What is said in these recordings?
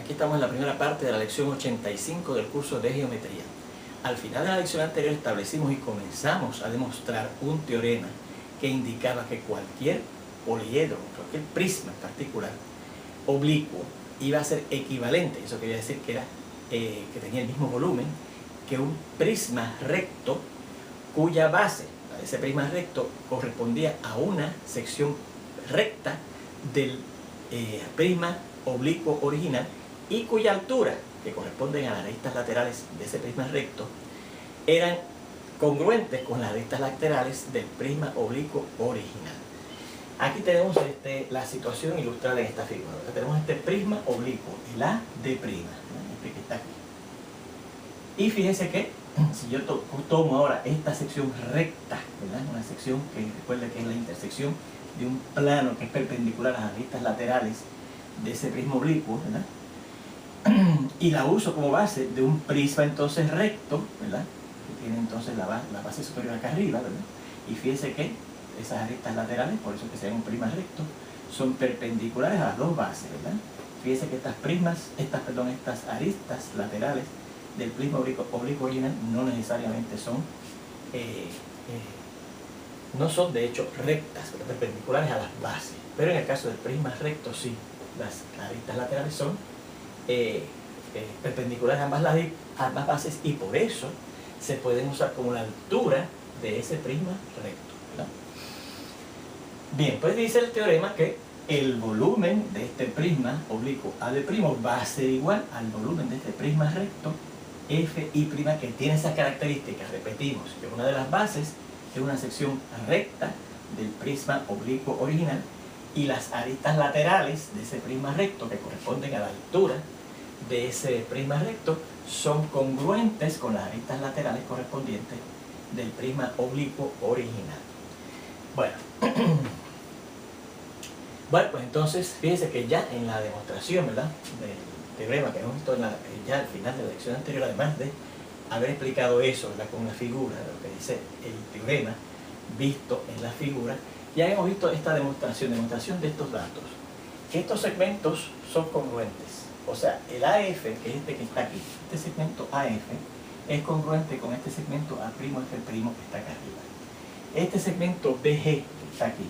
Aquí estamos en la primera parte de la lección 85 del curso de geometría. Al final de la lección anterior establecimos y comenzamos a demostrar un teorema que indicaba que cualquier poliedro, cualquier prisma en particular, oblicuo, iba a ser equivalente, eso quería decir que, que tenía el mismo volumen, que un prisma recto cuya base, ese prisma recto, correspondía a una sección recta del prisma oblicuo original y cuya altura, que corresponden a las aristas laterales de ese prisma recto, eran congruentes con las aristas laterales del prisma oblicuo original. Aquí tenemos la situación ilustrada en esta figura. Tenemos este prisma oblicuo, el A de prima, este que está aquí. Y fíjense que si yo tomo ahora esta sección recta, ¿verdad? Una sección que recuerda que es la intersección de un plano que es perpendicular a las aristas laterales de ese prisma oblicuo, ¿verdad? Y la uso como base de un prisma entonces recto, ¿verdad? Que tiene entonces la base superior acá arriba, ¿verdad? Y fíjense que esas aristas laterales, por eso que se llama un prisma recto, son perpendiculares a las dos bases, ¿verdad? Fíjense que estas aristas laterales del prisma oblicuo original no necesariamente son no son de hecho rectas, pero perpendiculares a las bases. Pero en el caso del prisma recto sí, las aristas laterales son perpendiculares a ambas bases, y por eso se pueden usar como la altura de ese prisma recto, ¿verdad? Bien, pues dice el teorema que el volumen de este prisma oblicuo A' va a ser igual al volumen de este prisma recto F'i', que tiene esas características. Repetimos que una de las bases es una sección recta del prisma oblicuo original, y las aristas laterales de ese prisma recto, que corresponden a la altura de ese prisma recto, son congruentes con las aristas laterales correspondientes del prisma oblicuo original. Bueno, pues entonces fíjense que ya en la demostración, ¿verdad?, del teorema que hemos visto ya al final de la lección anterior, además de haber explicado eso, ¿verdad?, con una figura, lo que dice el teorema visto en la figura, ya hemos visto esta demostración de estos datos, que estos segmentos son congruentes. O sea, el AF, que es este que está aquí, este segmento AF es congruente con este segmento A'F' que está acá arriba. Este segmento BG que está aquí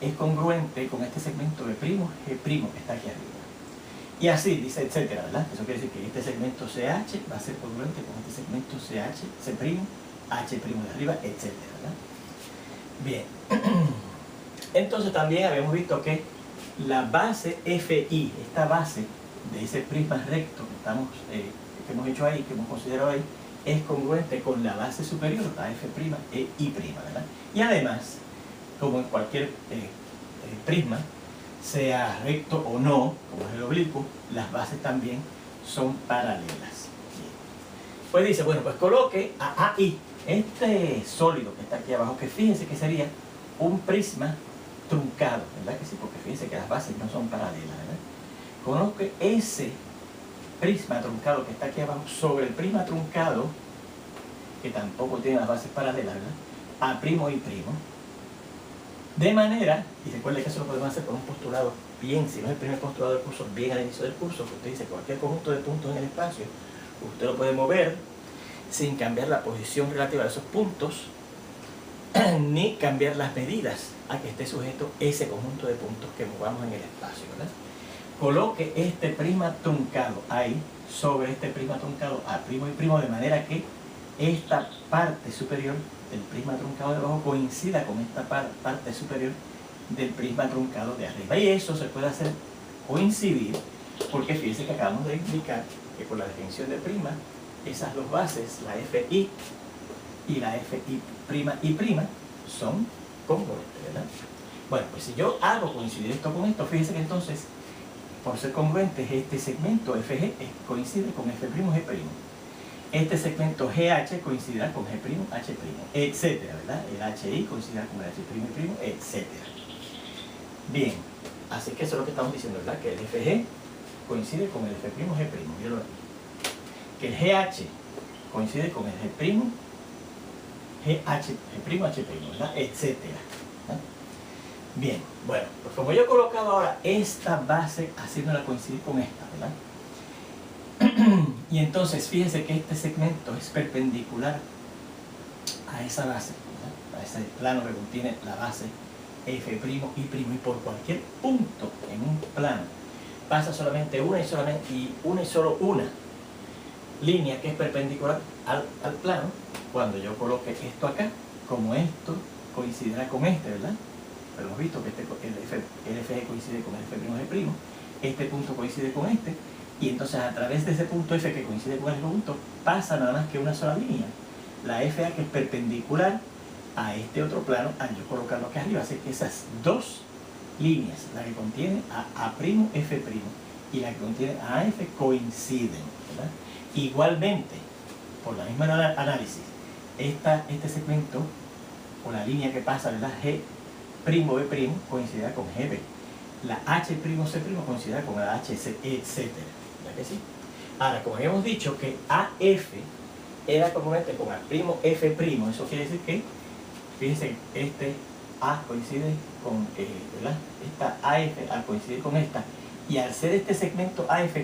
es congruente con este segmento G' que está aquí arriba. Y así, dice, etcétera, ¿verdad? Eso quiere decir que este segmento CH va a ser congruente con este segmento CH, C', H' de arriba, etcétera, ¿verdad? Bien. Entonces también habíamos visto que la base FI, esta base de ese prisma recto que hemos hecho ahí, que hemos considerado ahí, es congruente con la base superior, la F' e I', ¿verdad? Y además, como en cualquier prisma, sea recto o no, como es el oblicuo, las bases también son paralelas. Bien. Pues dice, bueno, pues coloque a AI, este sólido que está aquí abajo, que fíjense que sería un prisma truncado, ¿verdad que sí? Porque fíjense que las bases no son paralelas, ¿verdad? Coloque ese prisma truncado que está aquí abajo sobre el prisma truncado, que tampoco tiene las bases paralelas, ¿verdad?, A' y I'. De manera, y recuerde que eso lo podemos hacer con un postulado bien, si no es el primer postulado del curso, bien al inicio del curso, que usted dice cualquier conjunto de puntos en el espacio, usted lo puede mover sin cambiar la posición relativa de esos puntos, ni cambiar las medidas a que esté sujeto ese conjunto de puntos que movamos en el espacio, ¿verdad? Coloque este prisma truncado ahí sobre este prisma truncado A' y I', de manera que esta parte superior del prisma truncado de abajo coincida con esta parte superior del prisma truncado de arriba. Y eso se puede hacer coincidir porque fíjense que acabamos de explicar que por la definición de prima, esas dos bases, la FI y la FI' son congruentes, ¿verdad? Bueno, pues si yo hago coincidir esto con esto, fíjense que entonces, por ser congruentes, este segmento FG coincide con F'G'. Este segmento GH coincidirá con G', H', etcétera, ¿verdad? El HI coincidirá con el H', etcétera. Bien, así que eso es lo que estamos diciendo, ¿verdad? Que el FG coincide con el F', G', mírenlo aquí. Que el GH coincide con el G', H', ¿verdad? Etcétera, ¿verdad? Bien, bueno, pues como yo he colocado ahora esta base haciéndola coincidir con esta, ¿verdad? Y entonces fíjense que este segmento es perpendicular a esa base, ¿verdad? A ese plano que contiene la base F' y', y por cualquier punto en un plano pasa solamente una y solo una línea que es perpendicular al plano. Cuando yo coloque esto acá, como esto coincidirá con este, ¿verdad? Pero hemos visto que el FG coincide con el F'G', este punto coincide con este, y entonces a través de ese punto F que coincide con el punto pasa nada más que una sola línea, la FA, que es perpendicular a este otro plano al yo colocarlo aquí arriba. Así que esas dos líneas, la que contiene a F' y la que contiene a F, coinciden, ¿verdad? Igualmente, por la misma análisis, este segmento o la línea que pasa, ¿verdad? G' B' coincidirá con GB, la H' C' coincidirá con la HC, etc. ¿Verdad que sí? Ahora, como habíamos dicho que AF era congruente con F', eso quiere decir que, fíjense, este A coincide con, ¿verdad? Esta AF al coincidir con esta, y al ser este segmento AF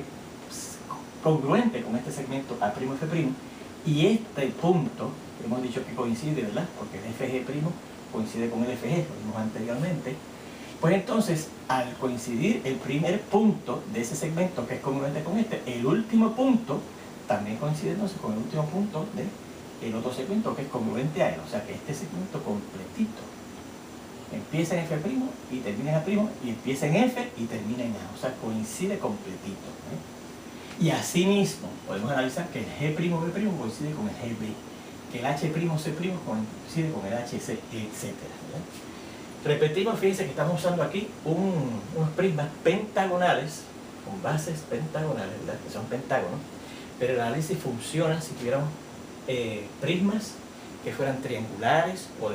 congruente con este segmento A'F', y este punto, hemos dicho que coincide, ¿verdad? Porque el FG' coincide con el FG, lo vimos anteriormente. Pues entonces, al coincidir el primer punto de ese segmento que es congruente con este, el último punto también coincide entonces con el último punto del otro segmento que es congruente a él. O sea que este segmento completito empieza en F' y termina en A', y empieza en F y termina en A. O sea, coincide completito, ¿eh? Y asimismo, podemos analizar que el G' B' coincide con el GB, que el H' C' coincide con el HC, etc. Repetimos, fíjense que estamos usando aquí unos prismas pentagonales, con bases pentagonales, ¿verdad? Que son pentágonos, pero el análisis funciona si tuviéramos prismas que fueran triangulares o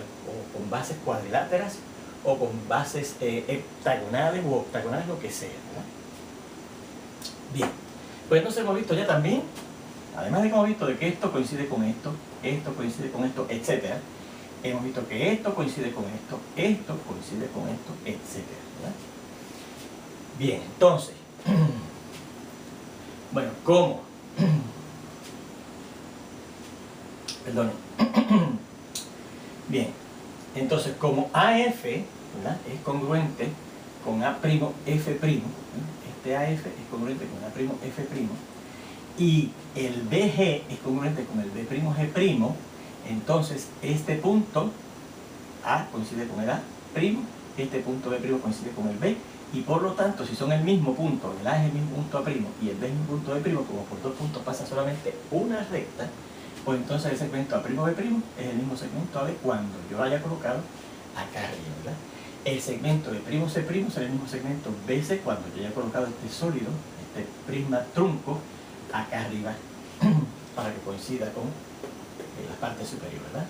con bases cuadriláteras o con bases heptagonales u octagonales, lo que sea, ¿verdad? Bien, pues entonces hemos visto ya también, además de que hemos visto de que esto coincide con esto coincide con esto, etc., hemos visto que esto coincide con esto coincide con esto, etc., ¿verdad? Bien, entonces, bueno, ¿cómo? Perdón. Bien, entonces como AF, ¿verdad?, es congruente con A'F', este AF es congruente con A'F', y el BG es congruente con el B'G', entonces este punto A coincide con el A', este punto B' coincide con el B, y por lo tanto, si son el mismo punto, el A es el mismo punto A' y el B es el mismo punto B', como por dos puntos pasa solamente una recta, pues entonces el segmento A'B' es el mismo segmento AB cuando yo lo haya colocado acá arriba, ¿verdad? El segmento de C'P será el mismo segmento BC cuando yo haya colocado este sólido, este prisma trunco, acá arriba, para que coincida con la parte superior, ¿verdad?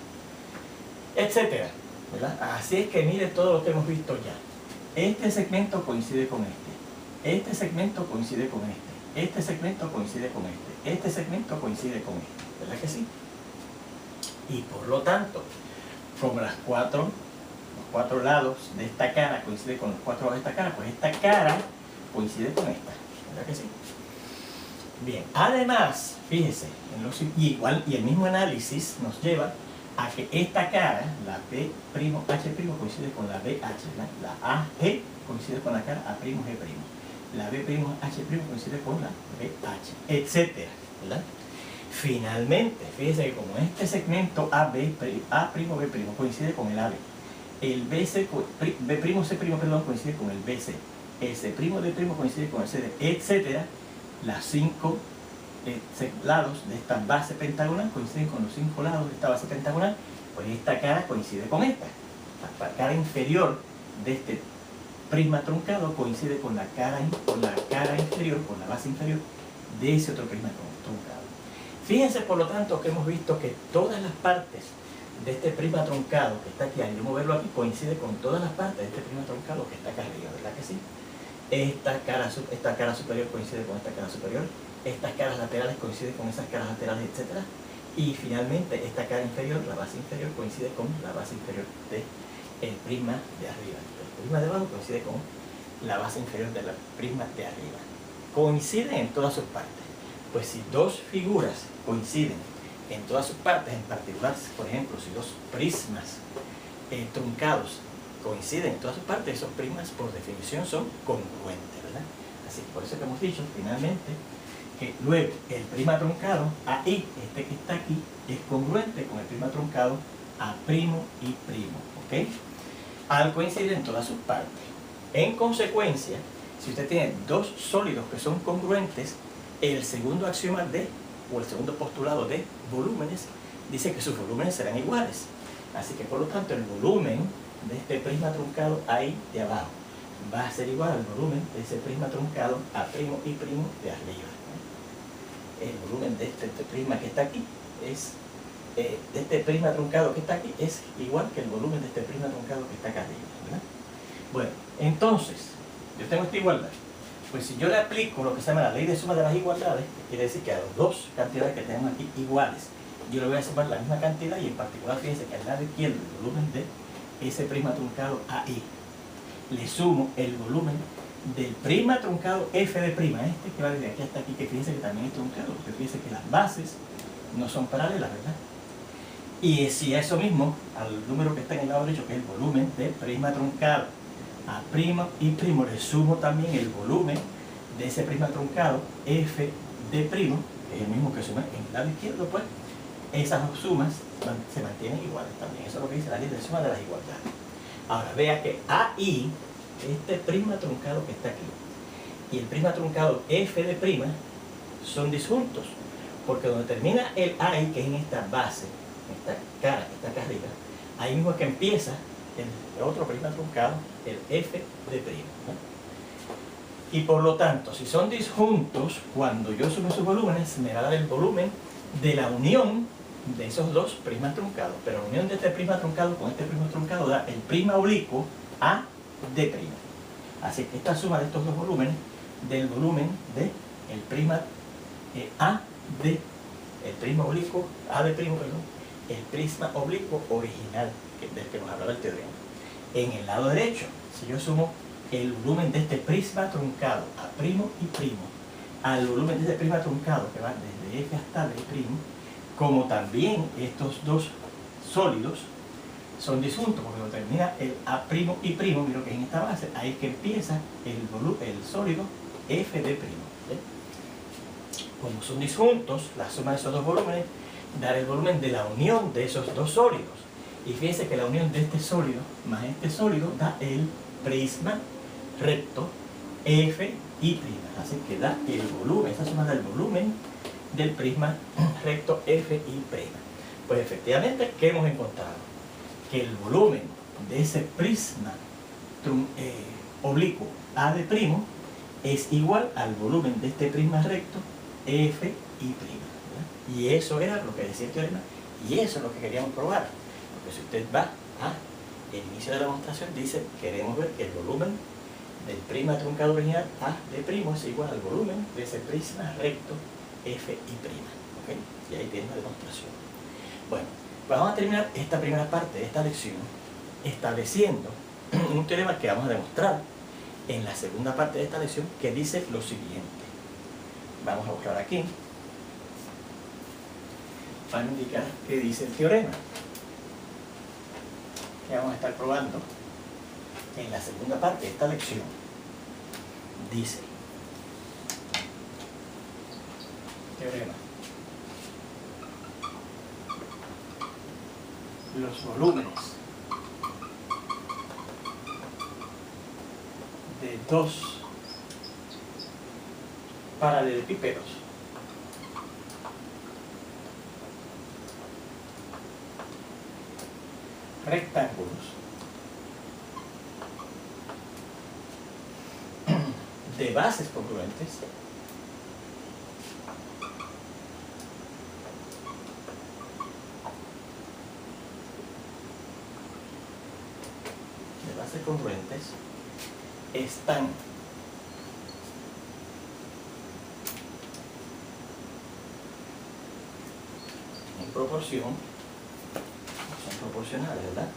Etcétera, ¿verdad? Así es que mire todo lo que hemos visto ya. Este segmento coincide con este segmento coincide con este segmento coincide con este segmento coincide con este, ¿verdad que sí? Y por lo tanto, como los cuatro lados de esta cara coinciden con los cuatro lados de esta cara, pues esta cara coincide con esta, ¿verdad que sí? Bien, además, fíjese, y el mismo análisis nos lleva a que esta cara, la B'H' coincide con la BH, ¿verdad? La AG coincide con la cara A'G', la B'H' coincide con la BH, etc., ¿verdad? Finalmente, fíjese que como este segmento A'B' coincide con el AB, el B'C' coincide con el BC, el C'D' coincide con el CD, etc., las 5 lados de esta base pentagonal coinciden con los 5 lados de esta base pentagonal, pues esta cara coincide con esta. La cara inferior de este prisma truncado coincide con la cara inferior, con la base inferior de ese otro prisma truncado. Fíjense, por lo tanto, que hemos visto que todas las partes de este prisma truncado que está aquí, al yo moverlo aquí, coincide con todas las partes de este prisma truncado que está acá arriba, ¿verdad que sí? Esta cara superior coincide con esta cara superior, estas caras laterales coinciden con esas caras laterales, etc. Y finalmente esta cara inferior, la base inferior, coincide con la base inferior del prisma de arriba. El prisma de abajo coincide con la base inferior del prisma de arriba. Coinciden en todas sus partes. Pues si dos figuras coinciden en todas sus partes, en particular, por ejemplo, si dos prismas truncados coinciden en todas sus partes, esos prismas por definición son congruentes, ¿verdad? Así, por eso que hemos dicho finalmente que luego el prisma truncado AI, este que está aquí, es congruente con el prisma truncado A' y primo, ¿ok? Al coincidir en todas sus partes. En consecuencia, si usted tiene dos sólidos que son congruentes, el segundo axioma de, o el segundo postulado de volúmenes, dice que sus volúmenes serán iguales. Así que por lo tanto el volumen de este prisma truncado ahí de abajo va a ser igual al volumen de ese prisma truncado A' y primo de arriba. El volumen de este prisma que está aquí es, de este prisma truncado que está aquí, es igual que el volumen de este prisma truncado que está acá arriba, ¿verdad? Bueno, entonces, yo tengo esta igualdad. Pues si yo le aplico lo que se llama la ley de suma de las igualdades, que quiere decir que a las dos cantidades que tenemos aquí iguales, yo le voy a sumar la misma cantidad, y en particular fíjense que al lado izquierdo el volumen de ese prisma truncado AI, le sumo el volumen del prisma truncado F de prima, este que va desde aquí hasta aquí, que fíjense que también es truncado, porque fíjense que las bases no son paralelas, ¿verdad? Y si a eso mismo, al número que está en el lado derecho, que es el volumen del prisma truncado A' y primo, le sumo también el volumen de ese prisma truncado F de primo, que es el mismo que suma en el lado izquierdo, pues esas sumas se mantienen iguales también. Eso es lo que dice la ley de suma de las igualdades. Ahora vea que AI, este prisma truncado que está aquí, y el prisma truncado F de prima son disjuntos, porque donde termina el AI, que es en esta base, esta cara que está acá arriba, ahí mismo es que empieza el otro prisma truncado, el F de prima, ¿no? Y por lo tanto, si son disjuntos, cuando yo sumo sus volúmenes, me va a dar el volumen de la unión de esos dos prismas truncados. Pero la unión de este prisma truncado con este prisma truncado da el prisma oblicuo A de prima. Así que esta suma de estos dos volúmenes, del volumen de el prisma A de el prisma oblicuo, A de primo, perdón, el prisma oblicuo original del que nos hablaba el teorema. En el lado derecho, si yo sumo el volumen de este prisma truncado A' y primo al volumen de este prisma truncado que va desde F hasta D', como también estos dos sólidos son disjuntos, porque cuando termina el A' y primo, mira que es en esta base, ahí es que empieza el sólido F de primo. Como son disjuntos, la suma de esos dos volúmenes dará el volumen de la unión de esos dos sólidos. Y fíjense que la unión de este sólido más este sólido da el prisma recto F y prima. Así que da el volumen, esta suma da el volumen del prisma recto F y prima. Pues efectivamente, ¿qué hemos encontrado? Que el volumen de ese prisma oblicuo A de primo es igual al volumen de este prisma recto F y prima, ¿verdad? Y eso era lo que decía el teorema, y eso es lo que queríamos probar. Porque si usted va al inicio de la demostración, dice, queremos ver que el volumen del prisma truncado original A de primo es igual al volumen de ese prisma recto F y prima, ¿ok? Y ahí tiene la demostración. Bueno, pues vamos a terminar esta primera parte de esta lección estableciendo un teorema que vamos a demostrar en la segunda parte de esta lección, que dice lo siguiente. Vamos a buscar aquí para indicar qué dice el teorema que vamos a estar probando en la segunda parte de esta lección. Dice teorema: los volúmenes de dos paralelepípedos rectángulos de bases congruentes están en proporción, son proporcionales, ¿verdad?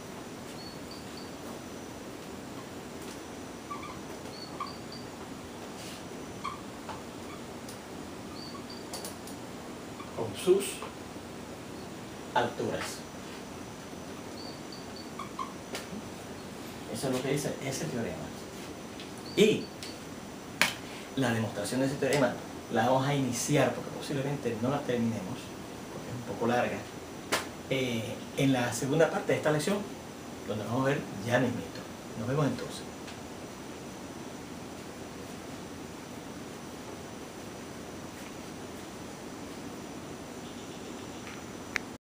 con sus alturas. Eso es lo que dice ese teorema. Y la demostración de ese teorema la vamos a iniciar, porque posiblemente no la terminemos, porque es un poco larga, en la segunda parte de esta lección, donde vamos a ver ya mismito. Nos vemos entonces.